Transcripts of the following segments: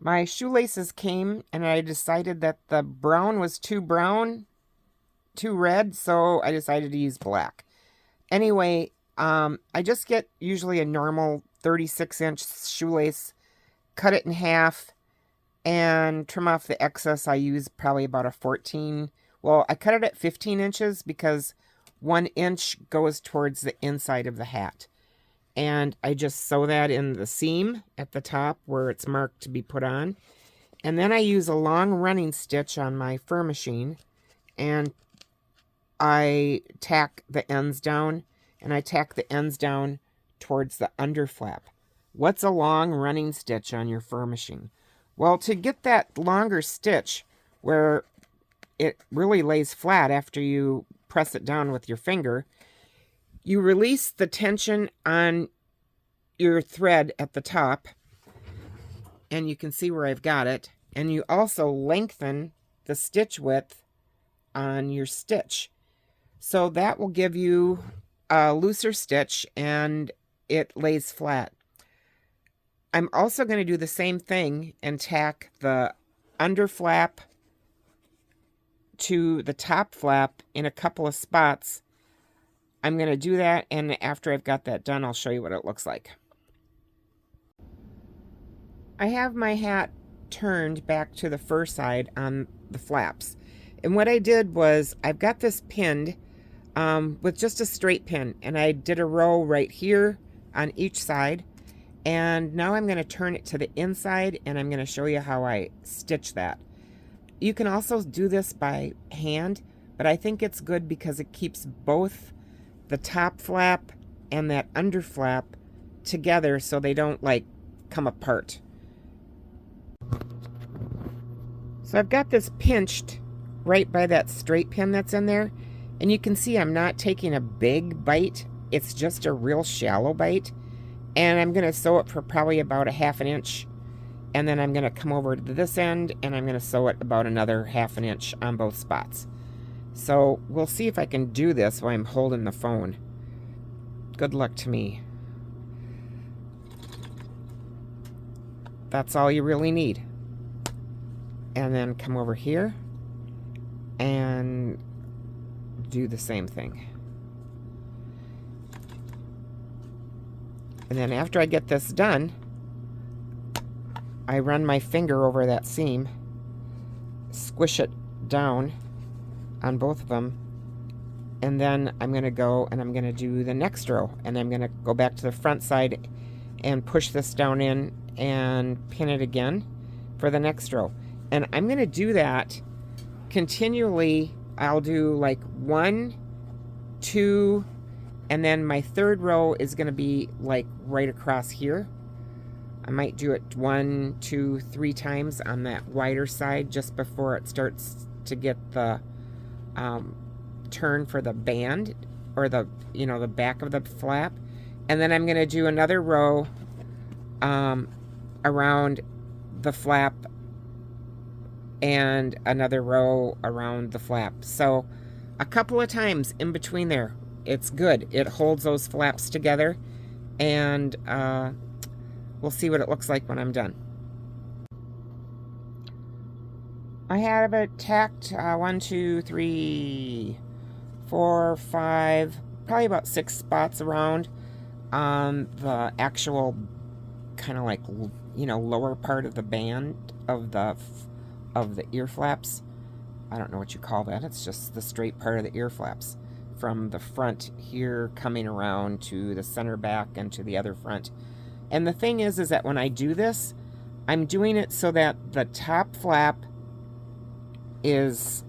My shoelaces came and I decided that the brown was too brown, too red, so I decided to use black. Anyway, I just get usually a normal 36-inch shoelace, cut it in half, and trim off the excess. I use probably about a 14. Well, I cut it at 15 inches because 1 inch goes towards the inside of the hat. And I just sew that in the seam at the top where it's marked to be put on. And then I use a long running stitch on my fur machine, and I tack the ends down, and I tack the ends down towards the under flap. What's a long running stitch on your fur machine? Well, to get that longer stitch where it really lays flat after you press it down with your finger, you release the tension on your thread at the top, and you can see where I've got it, and you also lengthen the stitch width on your stitch. So that will give you a looser stitch and it lays flat. I'm also going to do the same thing and tack the under flap to the top flap in a couple of spots. I'm going to do that, and after I've got that done, I'll show you what it looks like. I have my hat turned back to the fur side on the flaps. And what I did was I've got this pinned with just a straight pin, and I did a row right here on each side. And now I'm going to turn it to the inside, and I'm going to show you how I stitch that. You can also do this by hand, but I think it's good because it keeps both the top flap and that under flap together so they don't like come apart. So I've got this pinched right by that straight pin that's in there, and you can see I'm not taking a big bite. It's just a real shallow bite, and I'm going to sew it for probably about a 1/2 inch, and then I'm going to come over to this end and I'm going to sew it about another 1/2 inch on both spots. So we'll see if I can do this while I'm holding the phone. Good luck to me. That's all you really need. And then come over here and do the same thing. And then after I get this done, I run my finger over that seam, squish it down on both of them, and then I'm going to go and I'm going to do the next row, and I'm going to go back to the front side and push this down in and pin it again for the next row. And I'm going to do that continually. I'll do like 1, 2, and then my third row is going to be like right across here. I might do it 1, 2, 3 times on that wider side just before it starts to get the turn for the band, or the the back of the flap. And then I'm going to do another row around the flap and another row around the flap. So a couple of times in between there. It's good. It holds those flaps together, and we'll see what it looks like when I'm done. I have it tacked 1, 2, 3, 4, 5, probably about 6 spots around on the actual kind of like lower part of the band of the ear flaps. I don't know what you call that. It's just the straight part of the ear flaps from the front here coming around to the center back and to the other front. And the thing is that when I do this, I'm doing it so that the top flap is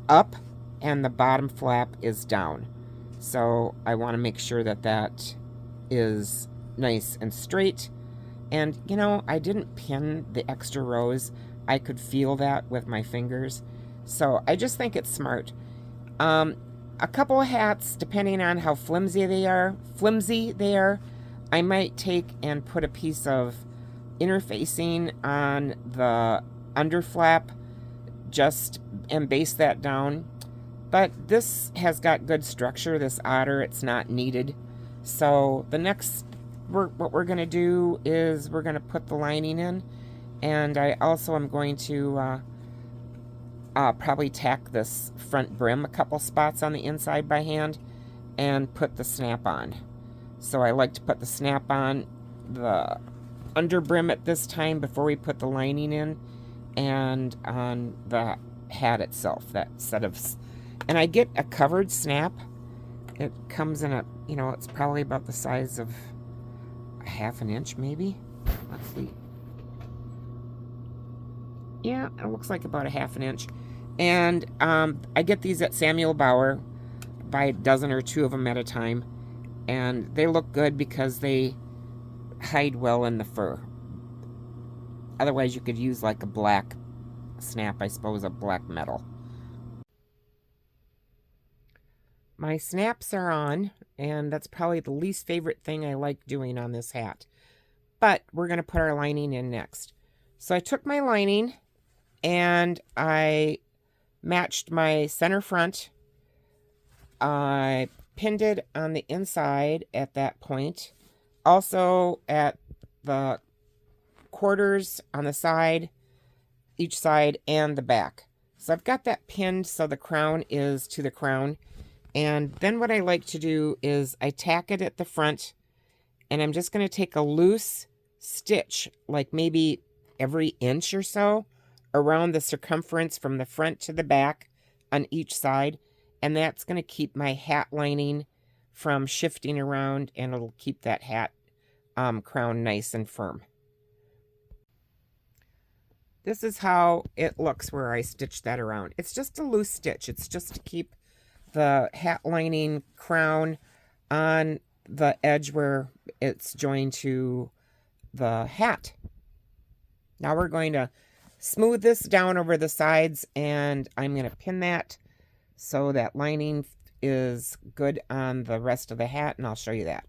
up and the bottom flap is down. So I want to make sure that that is nice and straight. And I didn't pin the extra rows. I could feel that with my fingers. So I just think it's smart. A couple of hats, depending on how flimsy they are, I might take and put a piece of interfacing on the under flap and base that down. But this has got good structure, this Otter. It's not needed. So the next, what we're going to do is we're going to put the lining in, And I also am going to probably tack this front brim a couple spots on the inside by hand and put the snap on. So I like to put the snap on the under brim at this time before we put the lining in, and on the hat itself, that set of, and I get a covered snap. It comes in a, you know, it's probably about the size of a ½ inch maybe. Let's see. Yeah, it looks like about a ½ inch. And I get these at Samuel Bauer, buy a dozen or two of them at a time, and they look good because they hide well in the fur. Otherwise you could use like a black snap, I suppose, a black metal. My snaps are on, and that's probably the least favorite thing I like doing on this hat. But we're going to put our lining in next. So I took my lining and I matched my center front. I pinned it on the inside at that point. Also at the quarters on the side, each side, and the back. So I've got that pinned so the crown is to the crown. And then what I like to do is I tack it at the front, and I'm just going to take a loose stitch, like maybe every inch or so, around the circumference from the front to the back on each side. And that's going to keep my hat lining from shifting around, and it'll keep that hat crown nice and firm. This is how it looks where I stitch that around. It's just a loose stitch. It's just to keep the hat lining crown on the edge where it's joined to the hat. Now we're going to smooth this down over the sides, and I'm going to pin that so that lining is good on the rest of the hat, and I'll show you that.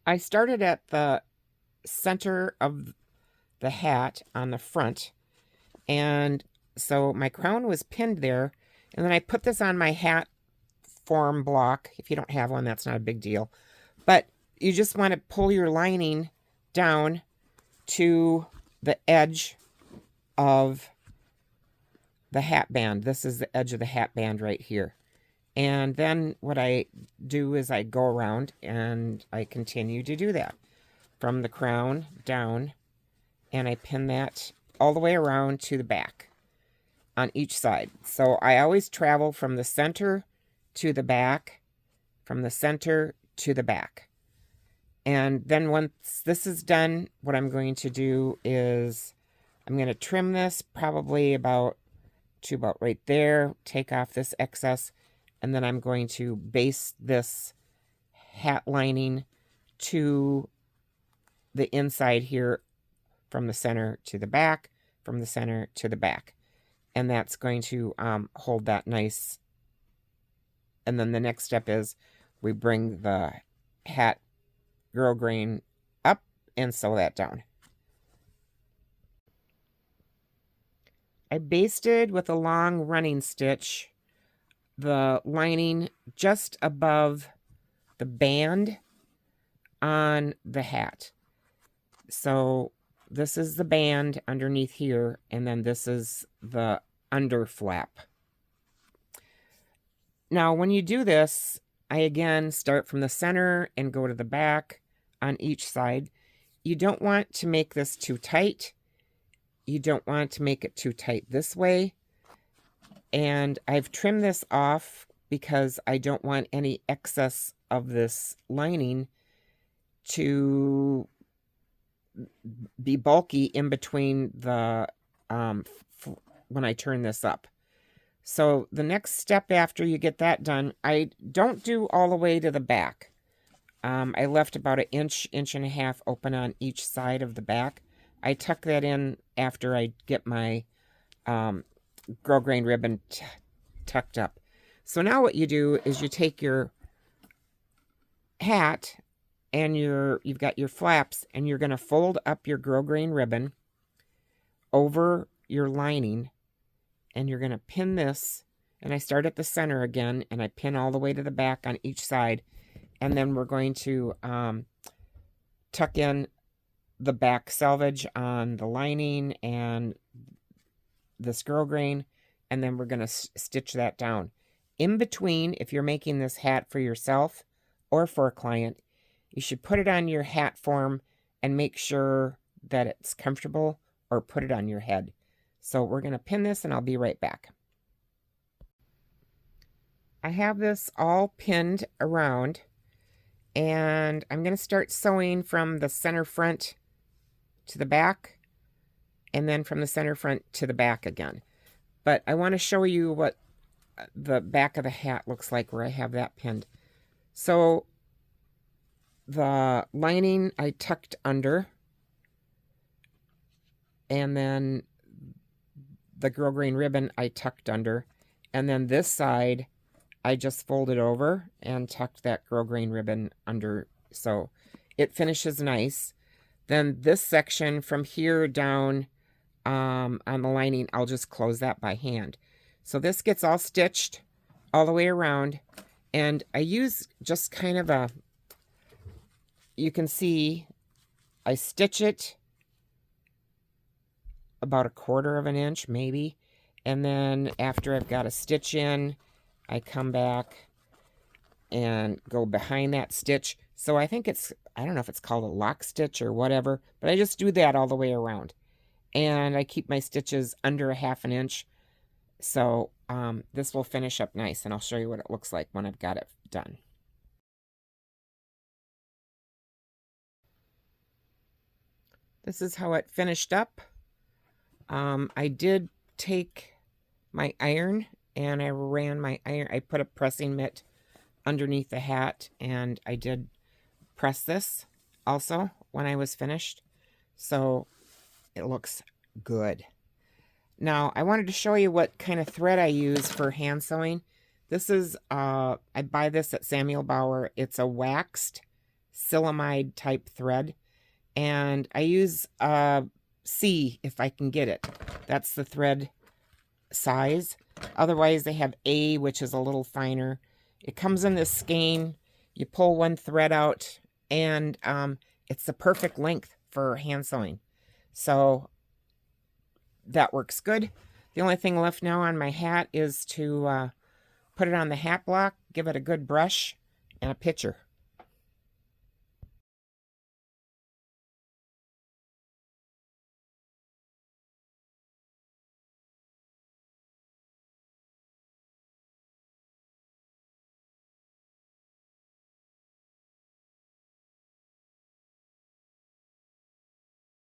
I started at the center of the hat on the front, and so my crown was pinned there, and then I put this on my hat form block. If you don't have one, that's not a big deal. But you just want to pull your lining down to the edge of the hat band. This is the edge of the hat band right here. And then what I do is I go around and I continue to do that from the crown down, and I pin that all the way around to the back on each side. So I always travel from the center to the back, from the center to the back. And then once this is done, what I'm going to do is I'm going to trim this probably about to about right there, take off this excess, and then I'm going to base this hat lining to the inside here, from the center to the back, from the center to the back. And that's going to hold that nice. And then the next step is we bring the hat grosgrain up and sew that down. I basted with a long running stitch the lining just above the band on the hat. So this is the band underneath here, and then this is the under flap. Now, when you do this, I again start from the center and go to the back on each side. You don't want to make this too tight. You don't want to make it too tight this way. And I've trimmed this off because I don't want any excess of this lining to be bulky in between the when I turn this up. So the next step after you get that done, I don't do all the way to the back. I left about an inch, inch and a half open on each side of the back. I tuck that in after I get my grosgrain ribbon tucked up. So now what you do is you take your hat and you've got your flaps, and you're going to fold up your grosgrain ribbon over your lining, and you're going to pin this, and I start at the center again, and I pin all the way to the back on each side, and then we're going to tuck in the back selvage on the lining and this grosgrain, and then we're going to stitch that down. In between, if you're making this hat for yourself or for a client, you should put it on your hat form and make sure that it's comfortable, or put it on your head. So we're going to pin this and I'll be right back. I have this all pinned around, and I'm going to start sewing from the center front to the back, and then from the center front to the back again. But I want to show you what the back of the hat looks like where I have that pinned. So the lining I tucked under, and then the grosgrain ribbon I tucked under, and then this side I just folded over and tucked that grosgrain ribbon under, so it finishes nice. Then this section from here down on the lining, I'll just close that by hand. So this gets all stitched all the way around, and I use just kind of a, you can see I stitch it about 1/4 of an inch maybe, and then after I've got a stitch in, I come back and go behind that stitch. So I think it's, I don't know if it's called a lock stitch or whatever, but I just do that all the way around. And I keep my stitches under 1/2 inch. So this will finish up nice, and I'll show you what it looks like when I've got it done. This is how it finished up. I did take my iron, and I ran my iron, I put a pressing mitt underneath the hat, and I did press this also when I was finished. So it looks good. Now I wanted to show you what kind of thread I use for hand sewing. This is, I buy this at Samuel Bauer. It's a waxed Silimide type thread, and I use C if I can get it. That's the thread size. Otherwise they have A, which is a little finer. It comes in this skein. You pull one thread out, and it's the perfect length for hand sewing. So that works good. The only thing left now on my hat is to put it on the hat block, give it a good brush, and a picture.